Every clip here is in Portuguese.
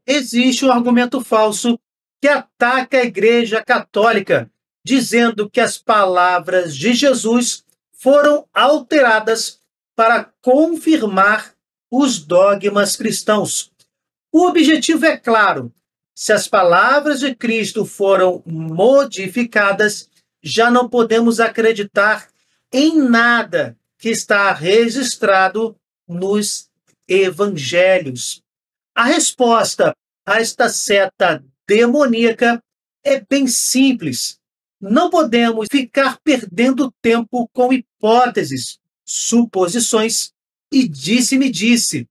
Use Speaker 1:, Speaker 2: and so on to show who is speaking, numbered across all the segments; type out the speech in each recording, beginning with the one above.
Speaker 1: Existe um argumento falso que ataca a Igreja Católica, dizendo que as palavras de Jesus foram alteradas para confirmar os dogmas cristãos. O objetivo é claro: se as palavras de Cristo foram modificadas, já não podemos acreditar em nada que está registrado nos evangelhos. A resposta a esta seta demoníaca é bem simples. Não podemos ficar perdendo tempo com hipóteses, suposições e disse-me-disse.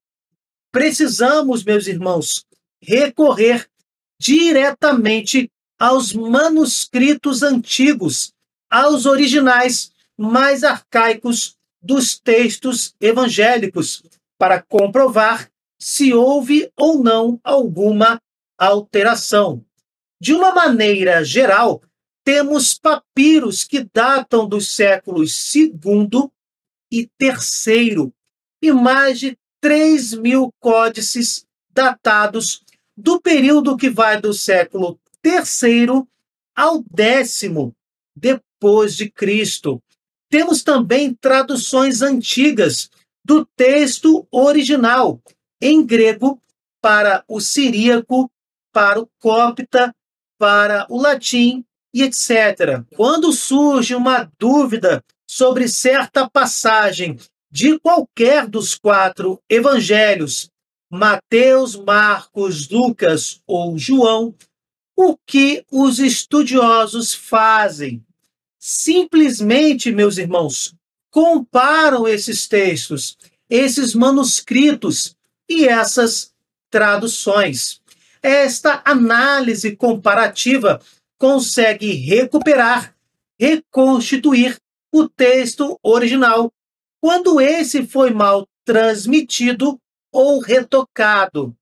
Speaker 1: Precisamos, meus irmãos, recorrer diretamente aos manuscritos antigos, aos originais mais arcaicos dos textos evangélicos, para comprovar se houve ou não alguma alteração. De uma maneira geral, temos papiros que datam dos séculos II e III e mais de 3.000 códices datados do período que vai do século III ao X depois de Cristo. Temos também traduções antigas do texto original, em grego, para o siríaco, para o copta, para o latim e etc. Quando surge uma dúvida sobre certa passagem de qualquer dos 4 evangelhos, Mateus, Marcos, Lucas ou João, o que os estudiosos fazem? Simplesmente, meus irmãos, comparam esses textos, esses manuscritos e essas traduções. Esta análise comparativa consegue recuperar, reconstituir o texto original quando esse foi mal transmitido ou retocado.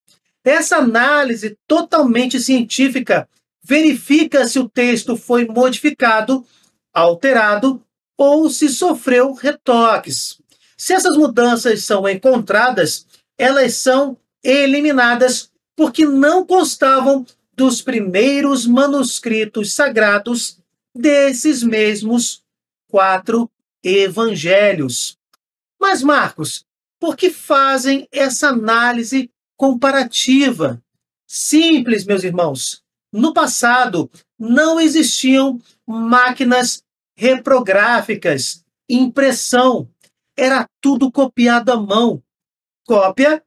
Speaker 1: Essa análise totalmente científica verifica se o texto foi modificado, alterado ou se sofreu retoques. Se essas mudanças são encontradas, elas são eliminadas porque não constavam dos primeiros manuscritos sagrados desses mesmos 4 evangelhos. Mas, Marcos, por que fazem essa análise comparativa? Simples, meus irmãos. No passado, não existiam máquinas reprográficas, impressão. Era tudo copiado à mão, cópia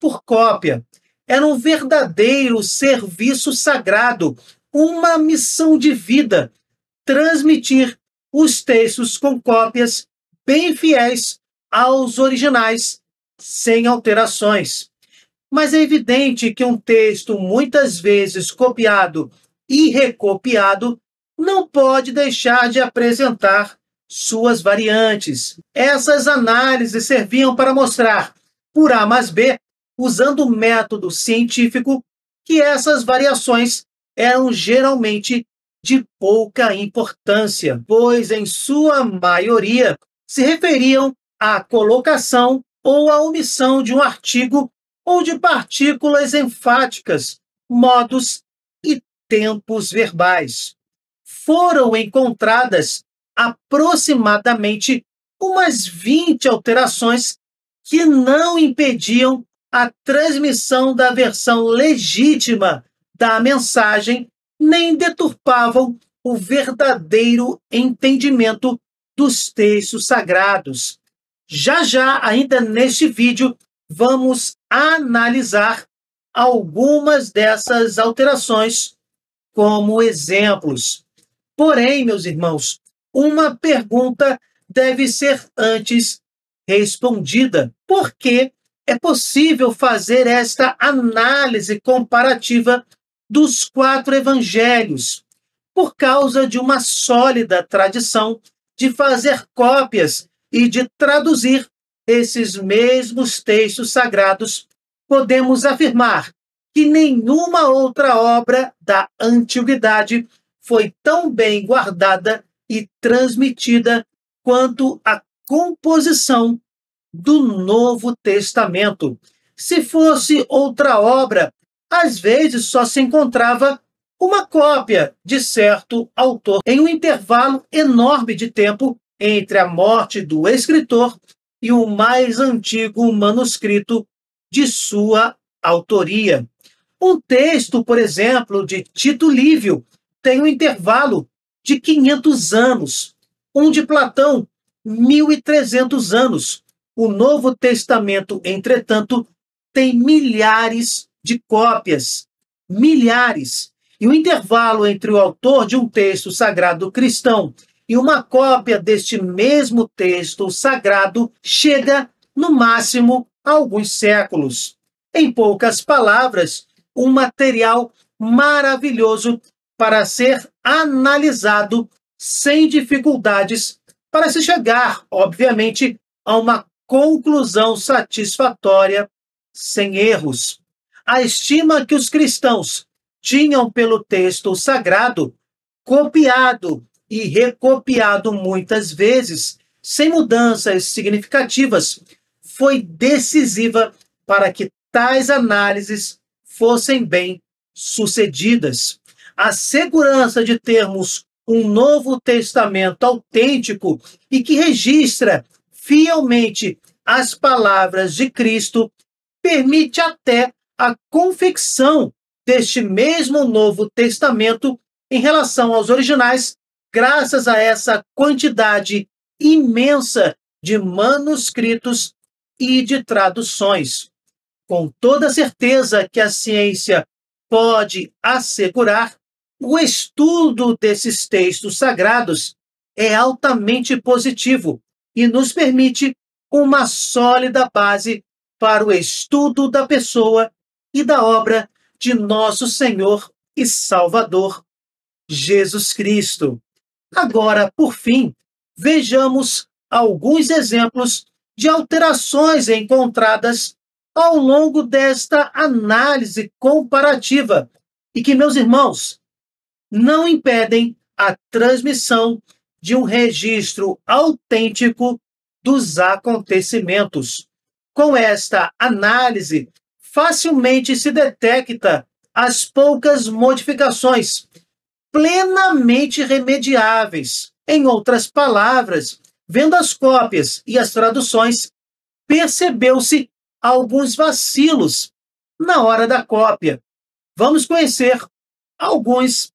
Speaker 1: por cópia. Era um verdadeiro serviço sagrado, uma missão de vida, transmitir os textos com cópias bem fiéis aos originais, sem alterações. Mas é evidente que um texto muitas vezes copiado e recopiado não pode deixar de apresentar suas variantes. Essas análises serviam para mostrar, por A mais B, usando o método científico, que essas variações eram geralmente de pouca importância, pois, em sua maioria, se referiam à colocação ou à omissão de um artigo ou de partículas enfáticas, modos e tempos verbais. Foram encontradas aproximadamente umas 20 alterações que não impediam a transmissão da versão legítima da mensagem, nem deturpavam o verdadeiro entendimento dos textos sagrados. Já, ainda neste vídeo, vamos analisar algumas dessas alterações como exemplos. Porém, meus irmãos, uma pergunta deve ser antes respondida. Por que é possível fazer esta análise comparativa dos 4 evangelhos? Por causa de uma sólida tradição de fazer cópias e de traduzir esses mesmos textos sagrados, podemos afirmar que nenhuma outra obra da antiguidade foi tão bem guardada e transmitida quanto a composição do Novo Testamento. Se fosse outra obra, às vezes só se encontrava uma cópia de certo autor em um intervalo enorme de tempo entre a morte do escritor e o mais antigo manuscrito de sua autoria. Um texto, por exemplo, de Tito Livio tem um intervalo de 500 anos, um de Platão, 1.300 anos. O Novo Testamento, entretanto, tem milhares de cópias, milhares. E o intervalo entre o autor de um texto sagrado cristão e uma cópia deste mesmo texto sagrado chega, no máximo, a alguns séculos. Em poucas palavras, um material maravilhoso para ser analisado sem dificuldades, para se chegar, obviamente, a uma conclusão satisfatória, sem erros. A estima que os cristãos tinham pelo texto sagrado, copiado e recopiado muitas vezes, sem mudanças significativas, foi decisiva para que tais análises fossem bem sucedidas. A segurança de termos um Novo Testamento autêntico e que registra fielmente as palavras de Cristo permite até a confecção deste mesmo Novo Testamento em relação aos originais, graças a essa quantidade imensa de manuscritos e de traduções. Com toda certeza que a ciência pode assegurar, o estudo desses textos sagrados é altamente positivo e nos permite uma sólida base para o estudo da pessoa e da obra de nosso Senhor e Salvador, Jesus Cristo. Agora, por fim, vejamos alguns exemplos de alterações encontradas ao longo desta análise comparativa e que, meus irmãos, não impedem a transmissão de um registro autêntico dos acontecimentos. Com esta análise, facilmente se detecta as poucas modificações plenamente remediáveis. Em outras palavras, vendo as cópias e as traduções, percebeu-se alguns vacilos na hora da cópia. Vamos conhecer alguns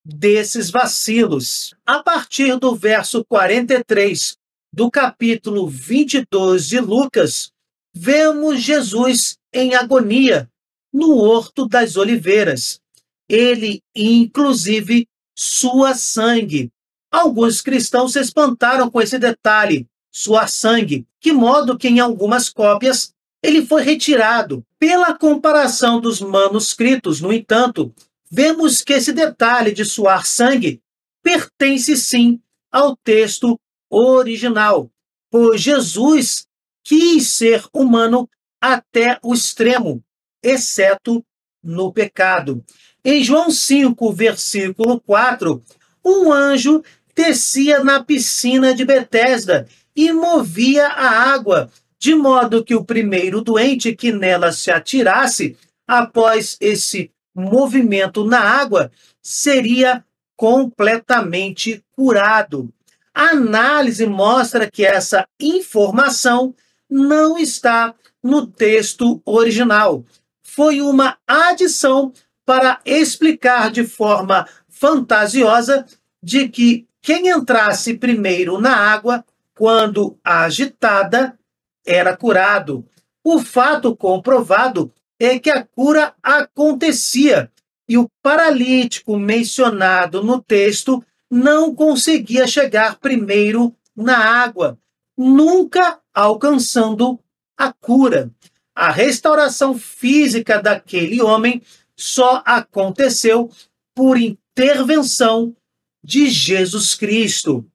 Speaker 1: desses vacilos. A partir do verso 43 do capítulo 22 de Lucas, vemos Jesus em agonia no Horto das Oliveiras. Ele, inclusive, sua sangue. Alguns cristãos se espantaram com esse detalhe, suar sangue, de modo que em algumas cópias ele foi retirado. Pela comparação dos manuscritos, no entanto, vemos que esse detalhe de suar sangue pertence sim ao texto original, pois Jesus quis ser humano até o extremo, exceto no pecado. Em João 5, versículo 4, um anjo descia na piscina de Betesda e movia a água, de modo que o primeiro doente que nela se atirasse, após esse movimento na água, seria completamente curado. A análise mostra que essa informação não está no texto original. Foi uma adição para explicar de forma fantasiosa de que quem entrasse primeiro na água, quando agitada, era curado. O fato comprovado é que a cura acontecia e o paralítico mencionado no texto não conseguia chegar primeiro na água, nunca alcançando a cura. A restauração física daquele homem só aconteceu por intervenção de Jesus Cristo.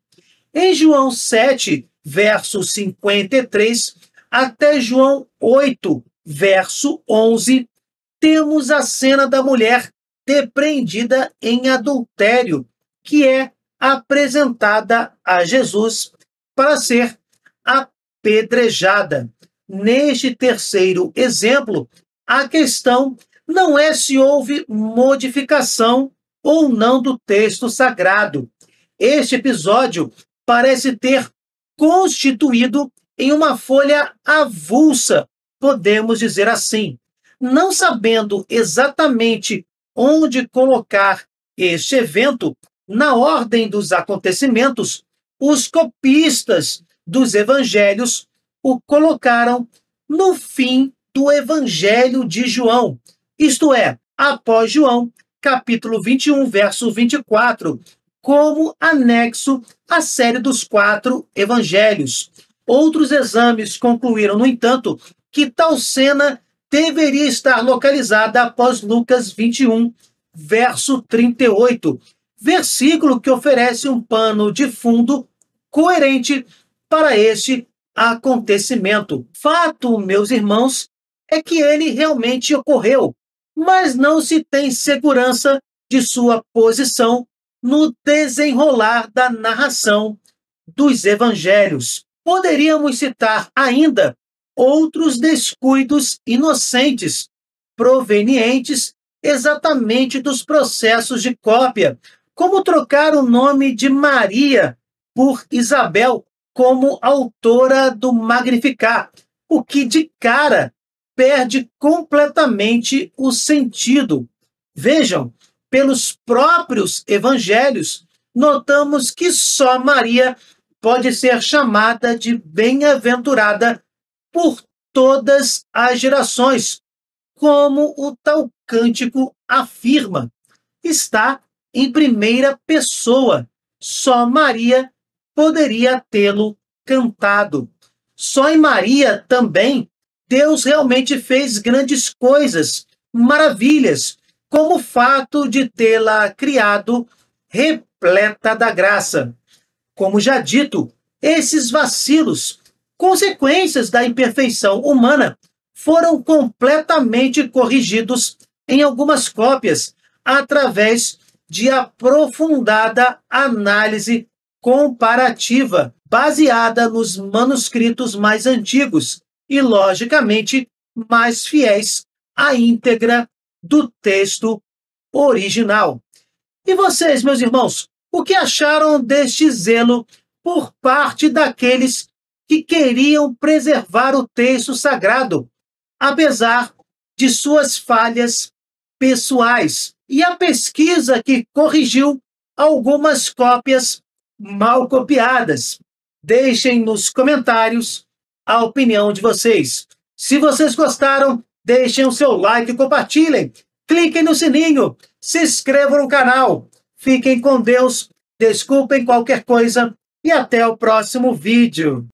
Speaker 1: Em João 7, verso 53, até João 8, verso 11, temos a cena da mulher depreendida em adultério, que é apresentada a Jesus para ser apedrejada. Neste terceiro exemplo, a questão não é se houve modificação ou não do texto sagrado. Este episódio parece ter constituído em uma folha avulsa, podemos dizer assim. Não sabendo exatamente onde colocar este evento na ordem dos acontecimentos, os copistas dos evangelhos o colocaram no fim do Evangelho de João, isto é, após João, capítulo 21, verso 24, como anexo à série dos 4 evangelhos. Outros exames concluíram, no entanto, que tal cena deveria estar localizada após Lucas 21, verso 38, versículo que oferece um pano de fundo coerente para este acontecimento. Fato, meus irmãos, é que ele realmente ocorreu, mas não se tem segurança de sua posição no desenrolar da narração dos evangelhos. Poderíamos citar ainda outros descuidos inocentes, provenientes exatamente dos processos de cópia, como trocar o nome de Maria por Isabel como autora do Magnificat, o que de cara perde completamente o sentido. Vejam, pelos próprios evangelhos, notamos que só Maria pode ser chamada de bem-aventurada por todas as gerações, como o tal cântico afirma. Está em primeira pessoa. Só Maria poderia tê-lo cantado. Só em Maria também Deus realmente fez grandes coisas, maravilhas, como o fato de tê-la criado repleta da graça. Como já dito, esses vacilos, consequências da imperfeição humana, foram completamente corrigidos em algumas cópias, através de aprofundada análise comparativa, baseada nos manuscritos mais antigos e, logicamente, mais fiéis à íntegra do texto original. E vocês, meus irmãos, o que acharam deste zelo por parte daqueles que queriam preservar o texto sagrado, apesar de suas falhas pessoais? E a pesquisa que corrigiu algumas cópias mal copiadas. Deixem nos comentários a opinião de vocês. Se vocês gostaram, deixem o seu like e compartilhem. Cliquem no sininho, se inscrevam no canal. Fiquem com Deus, desculpem qualquer coisa e até o próximo vídeo.